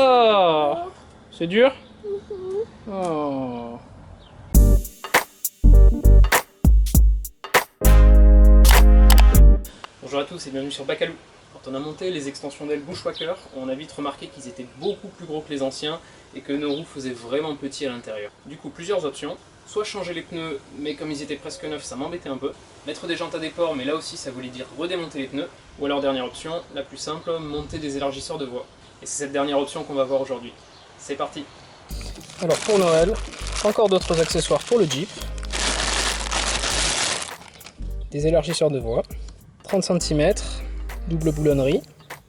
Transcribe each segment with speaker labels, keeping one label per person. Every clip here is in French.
Speaker 1: Oh, c'est dur? Oh. Bonjour à tous et bienvenue sur Bacalou. Quand on a monté les extensions d'ailes Bushwacker, on a vite remarqué qu'ils étaient beaucoup plus gros que les anciens et que nos roues faisaient vraiment petit à l'intérieur. Du coup, plusieurs options. Soit changer les pneus, mais comme ils étaient presque neufs, ça m'embêtait un peu. Mettre des jantes à déport, mais là aussi ça voulait dire redémonter les pneus. Ou alors dernière option, la plus simple, monter des élargisseurs de voie. Et c'est cette dernière option qu'on va voir aujourd'hui. C'est parti! Alors pour Noël, encore d'autres accessoires pour le Jeep. Des élargisseurs de voie, 30 cm, double boulonnerie.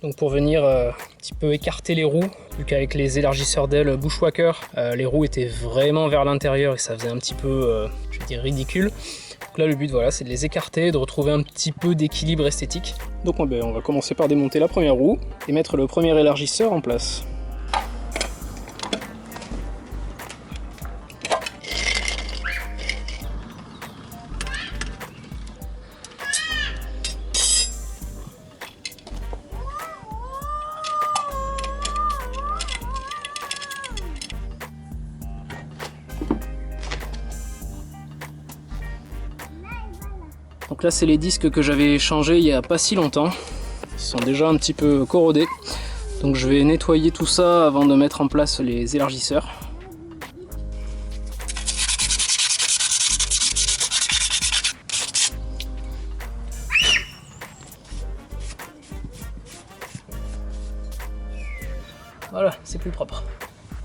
Speaker 1: Donc pour venir un petit peu écarter les roues, vu qu'avec les élargisseurs d'ailes Bushwacker, les roues étaient vraiment vers l'intérieur et ça faisait un petit peu, je vais dire, ridicule. Donc là le but voilà, c'est de les écarter, de retrouver un petit peu d'équilibre esthétique. Donc on va commencer par démonter la première roue et mettre le premier élargisseur en place. Donc là c'est les disques que j'avais changés il n'y a pas si longtemps, ils sont déjà un petit peu corrodés, donc je vais nettoyer tout ça avant de mettre en place les élargisseurs. Voilà, c'est plus propre.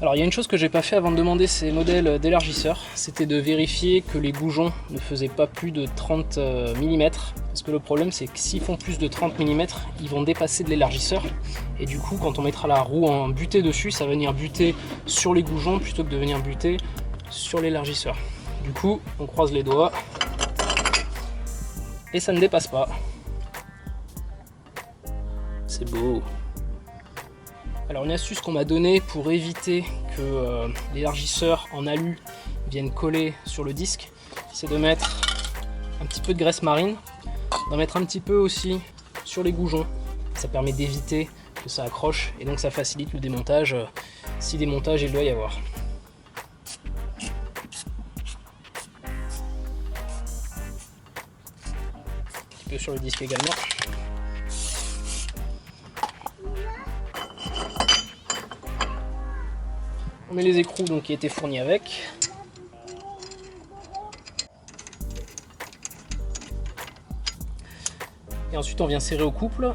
Speaker 1: Alors il y a une chose que j'ai pas fait avant de demander ces modèles d'élargisseurs, c'était de vérifier que les goujons ne faisaient pas plus de 30 mm, parce que le problème c'est que s'ils font plus de 30 mm, ils vont dépasser de l'élargisseur, et du coup quand on mettra la roue en butée dessus, ça va venir buter sur les goujons plutôt que de venir buter sur l'élargisseur. Du coup on croise les doigts, et ça ne dépasse pas. C'est beau. Alors une astuce qu'on m'a donnée pour éviter que l'élargisseur en alu vienne coller sur le disque, c'est de mettre un petit peu de graisse marine, d'en mettre un petit peu aussi sur les goujons. Ça permet d'éviter que ça accroche et donc ça facilite le démontage si démontage il doit y avoir. Un petit peu sur le disque également. On met les écrous donc, qui étaient fournis avec. Et ensuite on vient serrer au couple.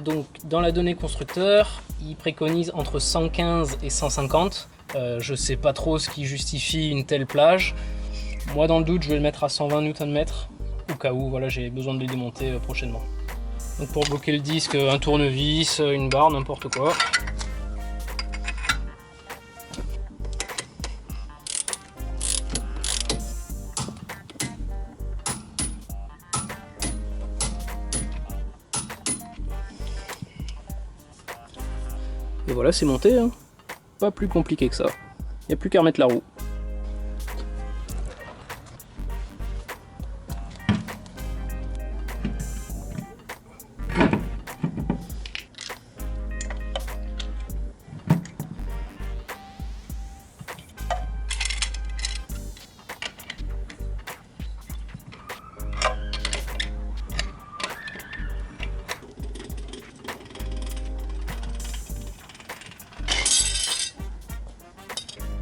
Speaker 1: Donc dans la donnée constructeur, il préconise entre 115 et 150. Je sais pas trop ce qui justifie une telle plage. Moi dans le doute je vais le mettre à 120 Nm au cas où voilà, j'ai besoin de les démonter prochainement. Donc pour bloquer le disque, un tournevis, une barre, n'importe quoi. Et voilà, c'est monté, hein. Pas plus compliqué que ça. Il n'y a plus qu'à remettre la roue.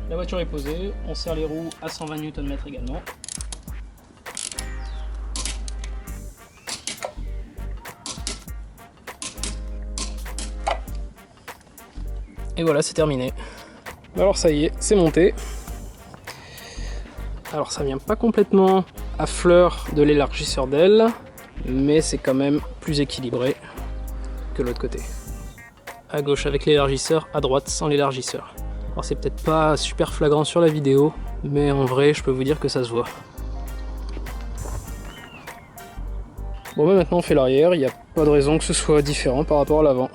Speaker 1: La voiture est posée, on serre les roues à 120 Nm également. Et voilà, c'est terminé. Alors ça y est, c'est monté. Alors ça vient pas complètement à fleur de l'élargisseur d'aile, mais c'est quand même plus équilibré que l'autre côté. À gauche avec l'élargisseur, à droite sans l'élargisseur. Alors c'est peut-être pas super flagrant sur la vidéo, mais en vrai je peux vous dire que ça se voit. Bon bah maintenant on fait l'arrière, il n'y a pas de raison que ce soit différent par rapport à l'avant.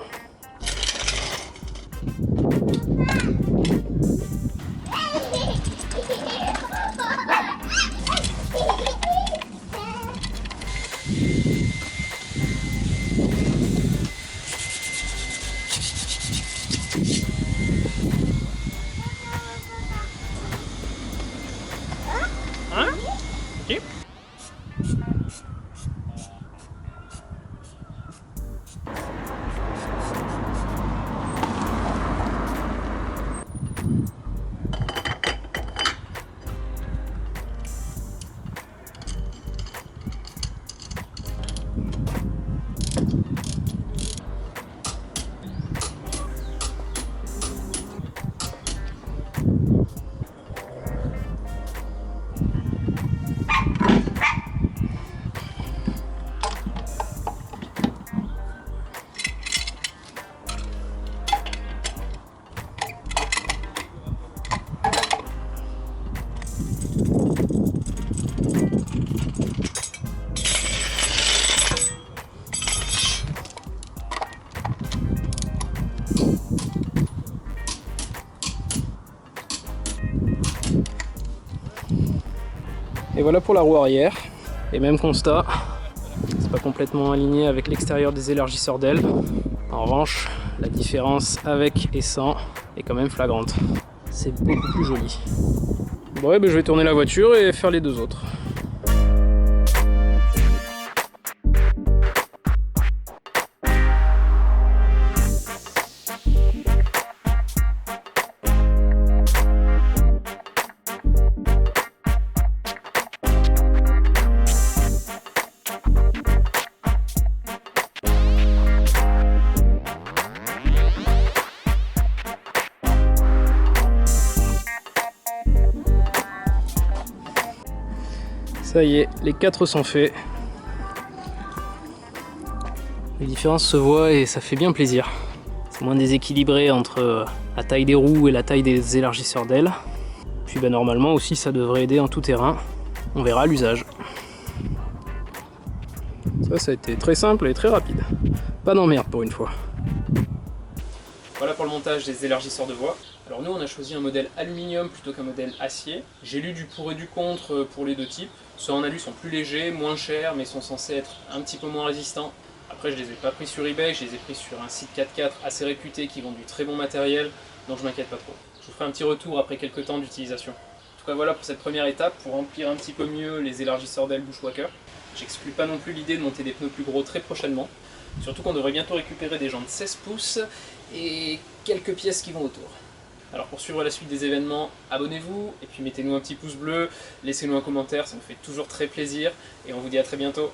Speaker 1: Et voilà pour la roue arrière. Et même constat, c'est pas complètement aligné avec l'extérieur des élargisseurs d'ailes. En revanche, la différence avec et sans est quand même flagrante. C'est beaucoup plus joli. Bon ouais, je vais tourner la voiture et faire les deux autres. Ça y est, les 4 sont faits. Les différences se voient et ça fait bien plaisir. C'est moins déséquilibré entre la taille des roues et la taille des élargisseurs d'ailes. Puis normalement aussi ça devrait aider en tout terrain. On verra à l'usage. Ça a été très simple et très rapide. Pas d'emmerde pour une fois. Voilà pour le montage des élargisseurs de voie. Alors nous on a choisi un modèle aluminium plutôt qu'un modèle acier. J'ai lu du pour et du contre pour les deux types. Ceux en alu sont plus légers, moins chers, mais sont censés être un petit peu moins résistants. Après je les ai pas pris sur eBay, je les ai pris sur un site 4x4 assez réputé qui vend du très bon matériel, donc je m'inquiète pas trop. Je vous ferai un petit retour après quelques temps d'utilisation. En tout cas voilà pour cette première étape, pour remplir un petit peu mieux les élargisseurs d'ailes Bushwacker. J'exclus pas non plus l'idée de monter des pneus plus gros très prochainement. Surtout qu'on devrait bientôt récupérer des jantes 16 pouces et quelques pièces qui vont autour. Alors pour suivre la suite des événements, abonnez-vous et puis mettez-nous un petit pouce bleu, laissez-nous un commentaire, ça me fait toujours très plaisir et on vous dit à très bientôt.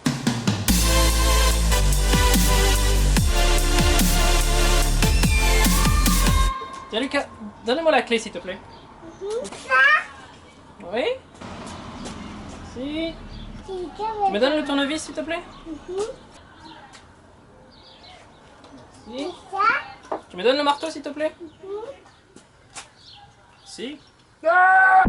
Speaker 1: Tiens Lucas, donne-moi la clé s'il te plaît. Oui. Si. Tu me donnes le tournevis s'il te plaît. Si. Tu me donnes le marteau s'il te plaît. Si. Ah!